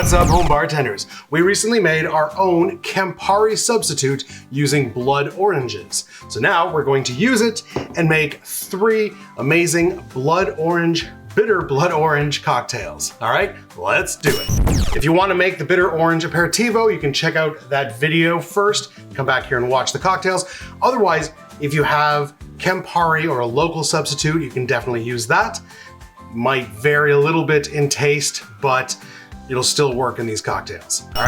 What's up, home bartenders? We recently made our own Campari substitute using blood oranges. So now we're going to use it and make 3 amazing bitter blood orange cocktails. All right, let's do it. If you want to make the bitter orange aperitivo, you can check out that video first, come back here and watch the cocktails. Otherwise, if you have Campari or a local substitute, you can definitely use that. Might vary a little bit in taste, but it'll still work in these cocktails. All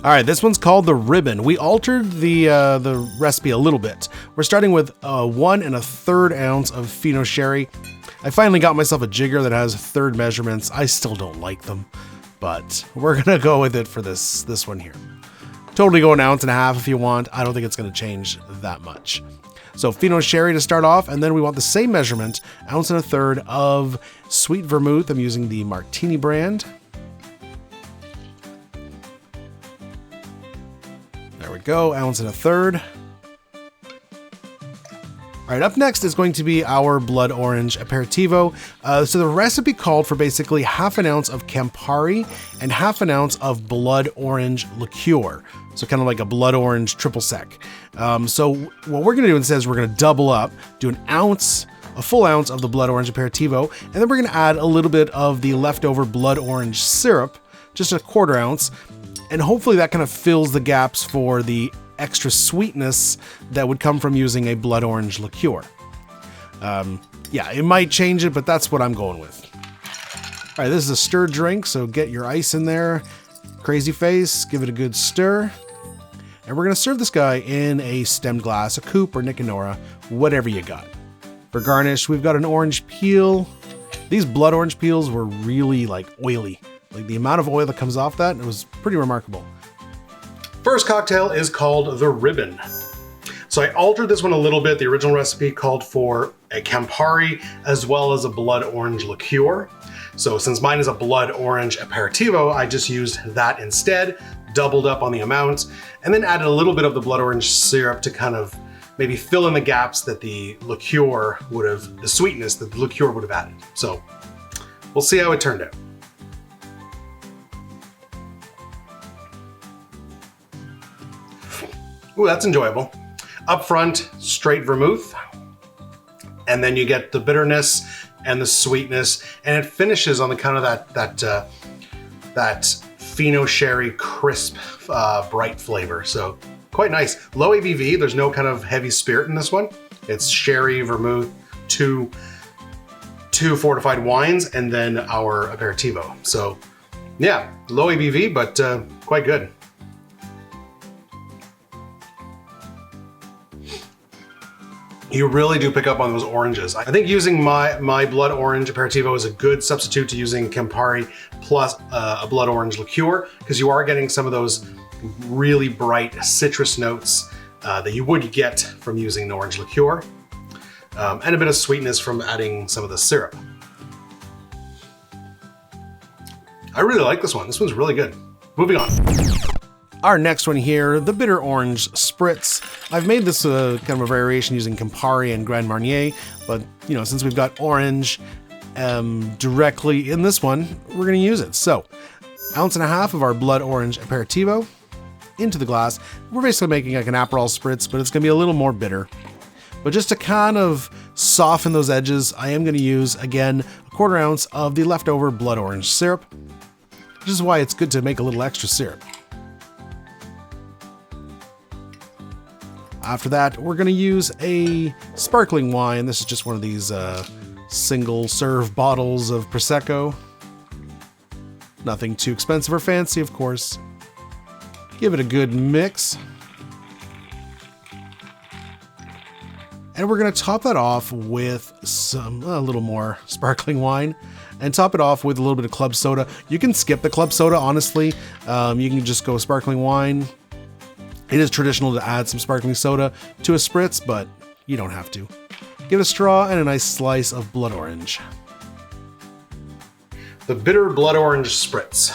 right, this one's called the Ribbon. We altered the recipe a little bit. We're starting with 1 1/3 ounce of Fino Sherry. I finally got myself a jigger that has third measurements. I still don't like them, but we're gonna go with it for this one here. Totally go 1.5 ounces if you want. I don't think it's gonna change that much. So Fino Sherry to start off, and then we want the same measurement, 1.25 ounces of sweet vermouth. I'm using the Martini brand. There we go, 1.25 ounces. All right, up next is going to be our blood orange aperitivo. So the recipe called for basically 1/2 ounce of Campari and 1/2 ounce of blood orange liqueur. So kind of like a blood orange triple sec. So what we're gonna do instead is we're gonna double up, do a full ounce of the blood orange aperitivo, and then we're gonna add a little bit of the leftover blood orange syrup, just 1/4 ounce, and hopefully that kind of fills the gaps for the extra sweetness that would come from using a blood orange liqueur. Yeah, it might change it, but that's what I'm going with. All right, this is a stir drink, so get your ice in there. Crazy face, give it a good stir. And we're gonna serve this guy in a stemmed glass, a coupe or Nick and Nora, whatever you got. For garnish, we've got an orange peel. These blood orange peels were really oily. Like the amount of oil that comes off that, it was pretty remarkable. First cocktail is called the Ribbon. So I altered this one a little bit. The original recipe called for a Campari as well as a blood orange liqueur. So since mine is a blood orange aperitivo, I just used that instead, doubled up on the amount, and then added a little bit of the blood orange syrup to kind of maybe fill in the gaps that the sweetness that the liqueur would have added. So we'll see how it turned out. Ooh, that's enjoyable. Up front, straight vermouth, and then you get the bitterness and the sweetness, and it finishes on the kind of that Fino Sherry crisp, bright flavor. So quite nice. Low ABV. There's no kind of heavy spirit in this one. It's sherry, vermouth, two fortified wines, and then our aperitivo. So yeah, low ABV, but quite good. You really do pick up on those oranges. I think using my blood orange aperitivo is a good substitute to using Campari plus a blood orange liqueur, because you are getting some of those really bright citrus notes that you would get from using an orange liqueur, and a bit of sweetness from adding some of the syrup. I really like this one. This one's really good. Moving on. Our next one here, the bitter orange Spritz. I've made this kind of a variation using Campari and Grand Marnier, but since we've got orange directly in this one, we're gonna use it. So, 1.5 ounces of our blood orange aperitivo into the glass. We're basically making like an Aperol Spritz, but it's gonna be a little more bitter. But just to kind of soften those edges, I am gonna use, again, 1/4 ounce of the leftover blood orange syrup, which is why it's good to make a little extra syrup. After that, we're gonna use a sparkling wine. This is just one of these single serve bottles of Prosecco. Nothing too expensive or fancy, of course. Give it a good mix. And we're gonna top that off with a little more sparkling wine, and top it off with a little bit of club soda. You can skip the club soda, honestly. You can just go sparkling wine. It is traditional to add some sparkling soda to a Spritz, but you don't have to. Give it a straw and a nice slice of blood orange. The bitter blood orange Spritz.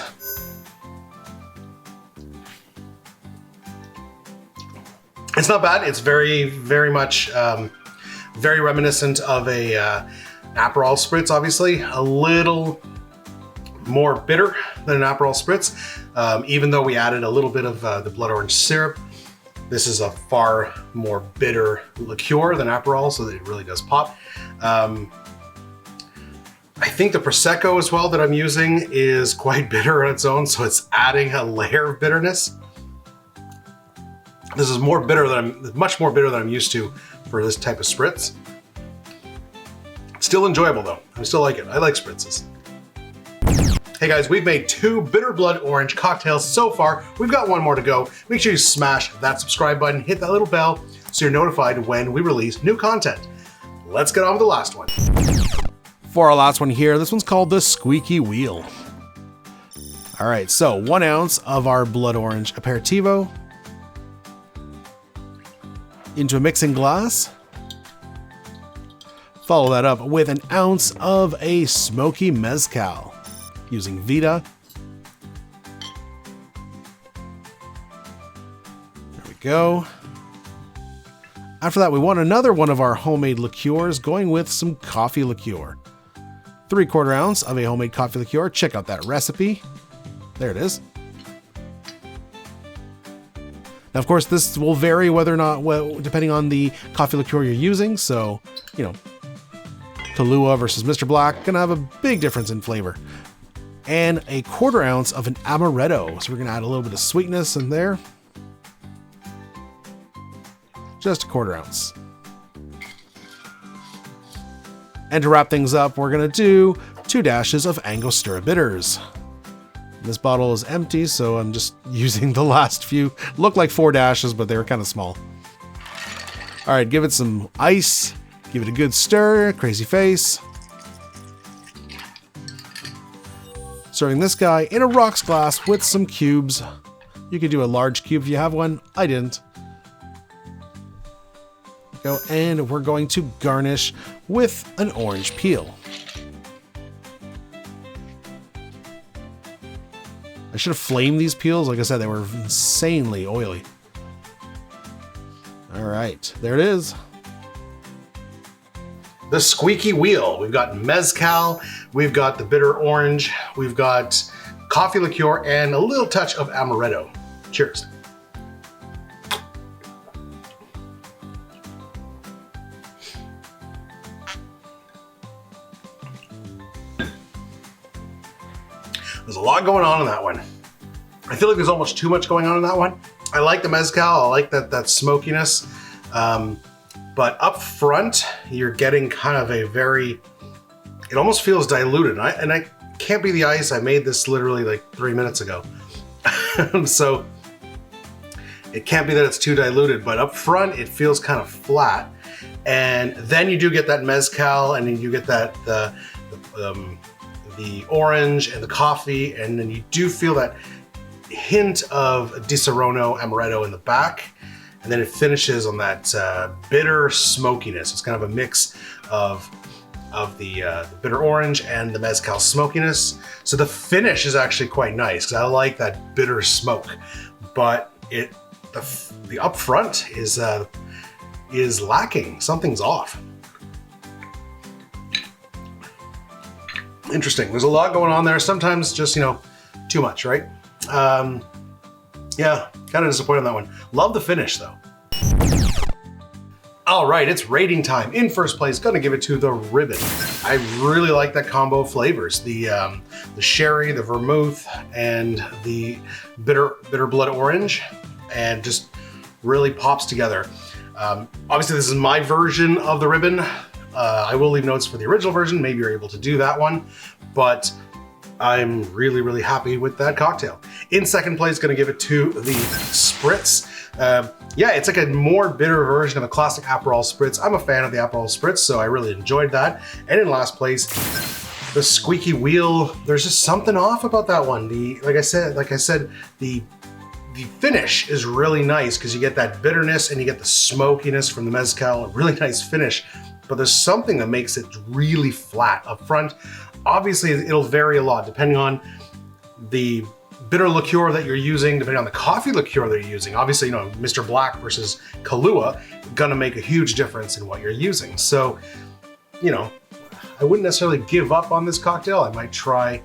It's not bad. It's very, very much, very reminiscent of a Aperol Spritz, obviously. A little more bitter than an Aperol Spritz. Even though we added a little bit of the blood orange syrup, this is a far more bitter liqueur than Aperol, so that it really does pop. I think the Prosecco as well that I'm using is quite bitter on its own, so it's adding a layer of bitterness. This is much more bitter than I'm used to for this type of Spritz. Still enjoyable though. I still like it. I like Spritzes. Hey guys, we've made 2 bitter blood orange cocktails so far. We've got 1 more to go. Make sure you smash that subscribe button, hit that little bell so you're notified when we release new content. Let's get on with the last one. For our last one here, this one's called the Squeaky Wheel. All right, so 1 ounce of our blood orange Aperitivo into a mixing glass. Follow that up with 1 ounce of a smoky mezcal using Vita. There we go. After that, we want another one of our homemade liqueurs, going with some coffee liqueur. 3/4 ounce of a homemade coffee liqueur. Check out that recipe. There it is. Now, of course, this will vary whether or not, depending on the coffee liqueur you're using. So, you know, Kahlua versus Mr. Black gonna have a big difference in flavor. And 1/4 ounce of an amaretto. So we're gonna add a little bit of sweetness in there. Just 1/4 ounce. And to wrap things up, we're gonna do 2 dashes of Angostura bitters. This bottle is empty, so I'm just using the last few. Look like 4 dashes, but they were kind of small. All right, give it some ice. Give it a good stir, crazy face. Serving this guy in a rocks glass with some cubes. You could do a large cube if you have one. I didn't. Go, and we're going to garnish with an orange peel. I should have flamed these peels. Like I said, they were insanely oily. All right, there it is. The Squeaky Wheel. We've got mezcal, we've got the bitter orange, we've got coffee liqueur, and a little touch of amaretto. Cheers. There's a lot going on in that one. I feel like there's almost too much going on in that one. I like the mezcal, I like that smokiness. But up front, you're getting kind of a very, it almost feels diluted. And I can't be the ice. I made this literally like 3 minutes ago. So it can't be that it's too diluted, but up front, it feels kind of flat. And then you do get that mezcal, and then you get that, the orange and the coffee, and then you do feel that hint of Di Serono amaretto in the back, and then it finishes on that bitter smokiness. It's kind of a mix of the bitter orange and the mezcal smokiness. So the finish is actually quite nice because I like that bitter smoke, but the upfront is lacking. Something's off. Interesting. There's a lot going on there. Sometimes just, you know, too much, right? Yeah, kind of disappointed on that one. Love the finish though. All right, it's rating time. In first place, gonna give it to the Ribbon. I really like that combo of flavors. The sherry, the vermouth, and the bitter blood orange, and just really pops together. Obviously, this is my version of the Ribbon. I will leave notes for the original version. Maybe you're able to do that one, but I'm really, really happy with that cocktail. In second place, gonna give it to the Spritz. Yeah, it's like a more bitter version of a classic Aperol Spritz. I'm a fan of the Aperol Spritz, so I really enjoyed that. And in last place, the Squeaky Wheel. There's just something off about that one. Like I said, the finish is really nice because you get that bitterness and you get the smokiness from the mezcal. A really nice finish, but there's something that makes it really flat up front. Obviously, it'll vary a lot depending on the bitter liqueur that you're using, depending on the coffee liqueur that you're using. Obviously, you know, Mr. Black versus Kahlua, gonna make a huge difference in what you're using. So, you know, I wouldn't necessarily give up on this cocktail. I might try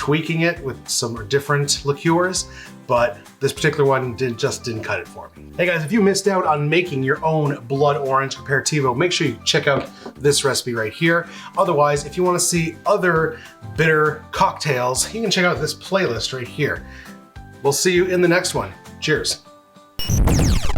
tweaking it with some different liqueurs, but this particular one just didn't cut it for me. Hey guys, if you missed out on making your own blood orange aperitivo, make sure you check out this recipe right here. Otherwise, if you want to see other bitter cocktails, you can check out this playlist right here. We'll see you in the next one. Cheers.